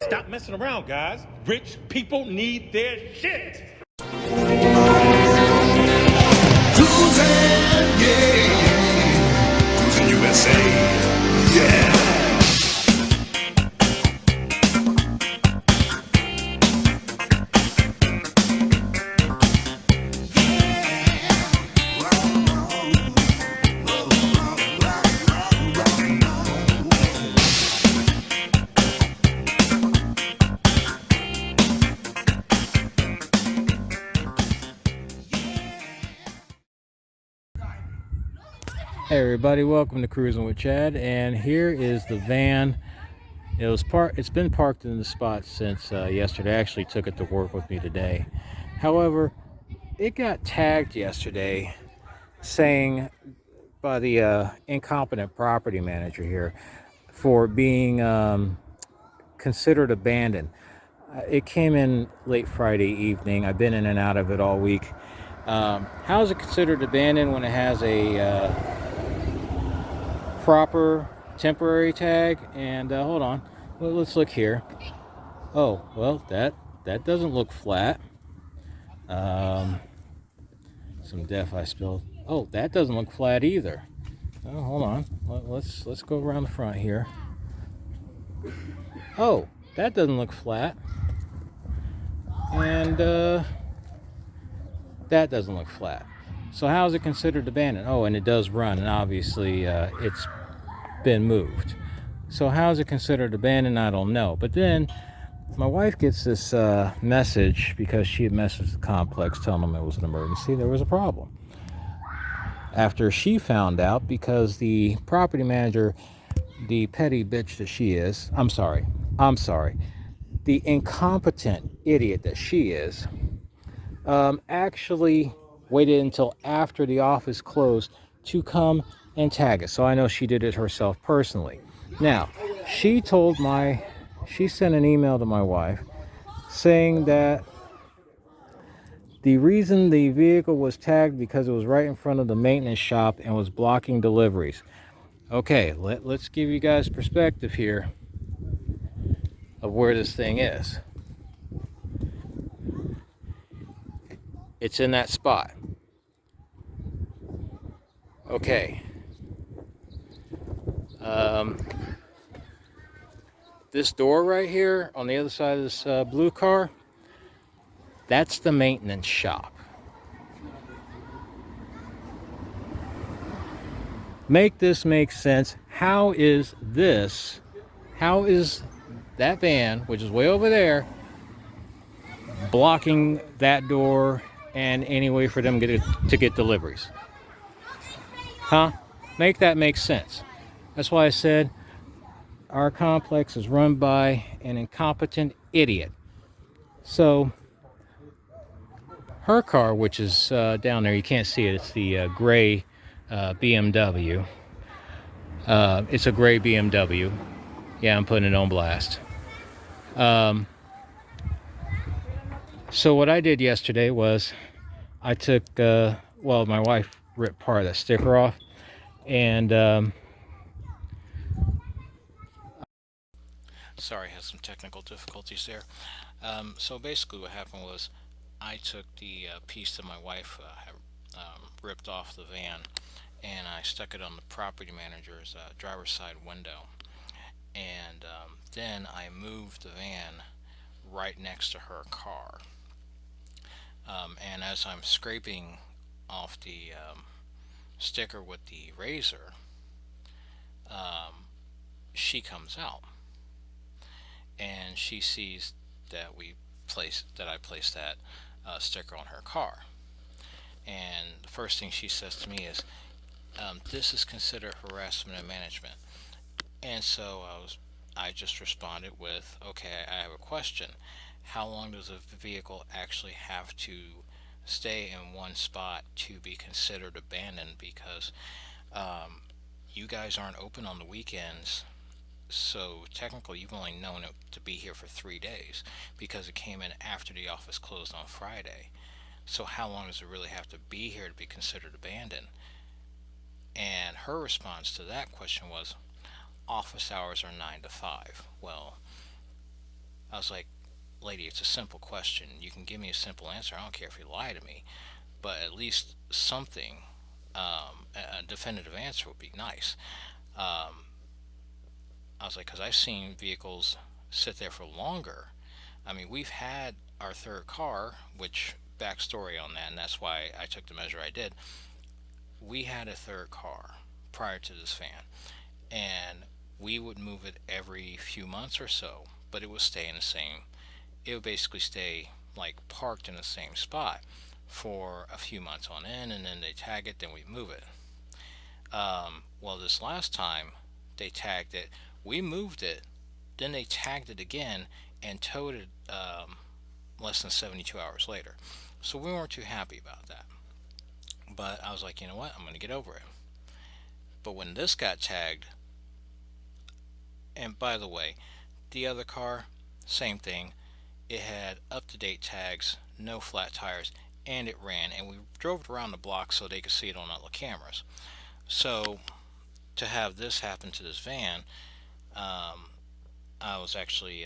Stop messing around, guys. Rich people need their shit. Cruis'n, yeah. Cruis'n USA, yeah. Hey everybody, welcome to Cruis'n with Chad, and here is the van. It's been parked in the spot since yesterday. I actually took it to work with me today. However, it got tagged yesterday saying by the incompetent property manager here for being considered abandoned. It came in late Friday evening. I've been in and out of it all week. How is it considered abandoned when it has a proper temporary tag? And hold on, let's look here. Oh well, that doesn't look flat. Some def I spilled. Oh, that doesn't look flat either. Oh, hold on, let's go around the front here. Oh, that doesn't look flat. And that doesn't look flat. So how is it considered abandoned? Oh, and it does run, and obviously it's been moved. So how is it considered abandoned? I don't know. But then my wife gets this message because she had messaged the complex telling them it was an emergency. There was a problem. After she found out, because the property manager, the petty bitch that she is, I'm sorry, the incompetent idiot that she is, actually waited until after the office closed to come and tag us. So I know she did it herself personally. Now, she sent an email to my wife saying that the reason the vehicle was tagged because it was right in front of the maintenance shop and was blocking deliveries. Okay, let's give you guys perspective here of where this thing is. It's in that spot. Okay. This door right here on the other side of this blue car, that's the maintenance shop. Make this make sense. How is that van, which is way over there, blocking that door and any way for them to get deliveries? Huh? Make that make sense. That's why I said our complex is run by an incompetent idiot. So her car, which is down there, you can't see it. It's the gray BMW. It's a gray BMW. Yeah, I'm putting it on blast. So what I did yesterday was I took, my wife ripped part of that sticker off, and sorry, I had some technical difficulties there. So basically what happened was I took the piece that my wife had ripped off the van, and I stuck it on the property manager's driver's side window. And then I moved the van right next to her car. And as I'm scraping off the sticker with the razor, she comes out and she sees that I placed that sticker on her car. And the first thing she says to me is, "This is considered harassment of management." And so I just responded with, "Okay, I have a question. How long does a vehicle actually have to stay in one spot to be considered abandoned? Because you guys aren't open on the weekends, so technically you've only known it to be here for 3 days because it came in after the office closed on Friday. So how long does it really have to be here to be considered abandoned?" And her response to that question was, "Office hours are 9 to 5. Well, I was like, lady, it's a simple question. You can give me a simple answer. I don't care if you lie to me, but at least something, a definitive answer would be nice. Um, I was like, because I've seen vehicles sit there for longer. I mean, we've had our third car, which backstory on that, and that's why I took the measure I did. We had a third car prior to this van, and we would move it every few months or so, but it would stay in the same. It would basically stay like parked in the same spot for a few months on end, and then they tag it, then we move it. Well, this last time they tagged it, we moved it, then they tagged it again and towed it less than 72 hours later. So we weren't too happy about that. But I was like, you know what? I'm going to get over it. But when this got tagged, and by the way, the other car, same thing. It had up to date tags, no flat tires, and it ran. And we drove it around the block so they could see it on other cameras. So to have this happen to this van, um, I was actually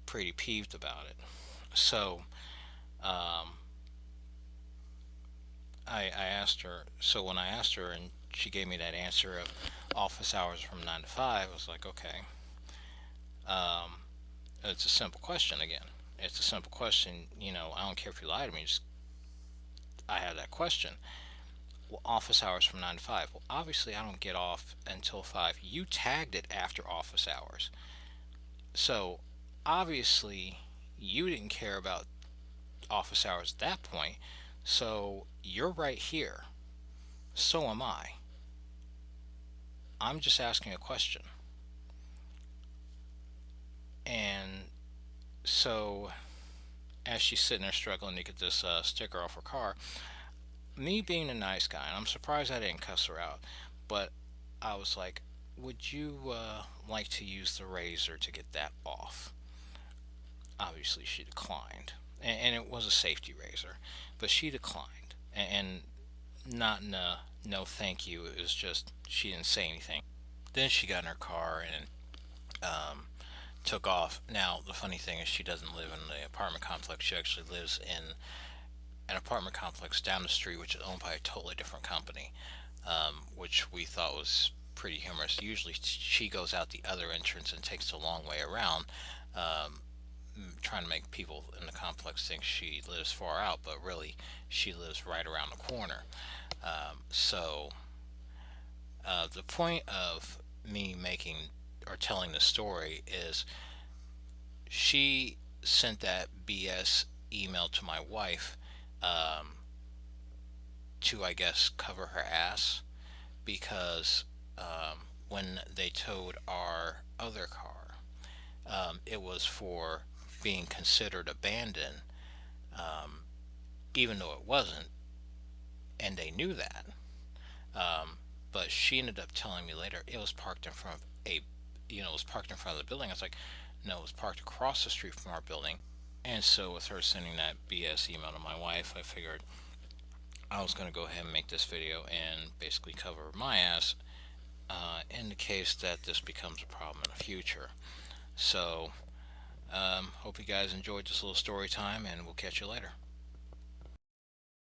pretty peeved about it. So um, I asked her. So when I asked her, and she gave me that answer of office hours from 9 to 5, I was like, okay. Um, it's a simple question again. It's a simple question. I don't care if you lie to me. Just I have that question. Well, office hours from 9 to 5. Well, obviously I don't get off until 5. You tagged it after office hours, so obviously you didn't care about office hours at that point. So you're right here. So am I. I'm just asking a question. And so as she's sitting there struggling to get this sticker off her car, me being a nice guy, and I'm surprised I didn't cuss her out, but I was like, would you like to use the razor to get that off? Obviously, she declined. And it was a safety razor, but she declined. And not in a no thank you, it was just she didn't say anything. Then she got in her car and um, took off. Now, the funny thing is, she doesn't live in the apartment complex. She actually lives in an apartment complex down the street, which is owned by a totally different company, which we thought was pretty humorous. Usually, she goes out the other entrance and takes the long way around, um, trying to make people in the complex think she lives far out, but really, she lives right around the corner. So, the point of me making or telling the story is she sent that BS email to my wife um, to, I guess, cover her ass because when they towed our other car, it was for being considered abandoned, um, even though it wasn't, and they knew that. Um, but she ended up telling me later it was parked in front of it was parked in front of the building. I was like, no, it was parked across the street from our building. And so, with her sending that BS email to my wife, I figured I was going to go ahead and make this video and basically cover my ass in the case that this becomes a problem in the future. So, hope you guys enjoyed this little story time, and we'll catch you later.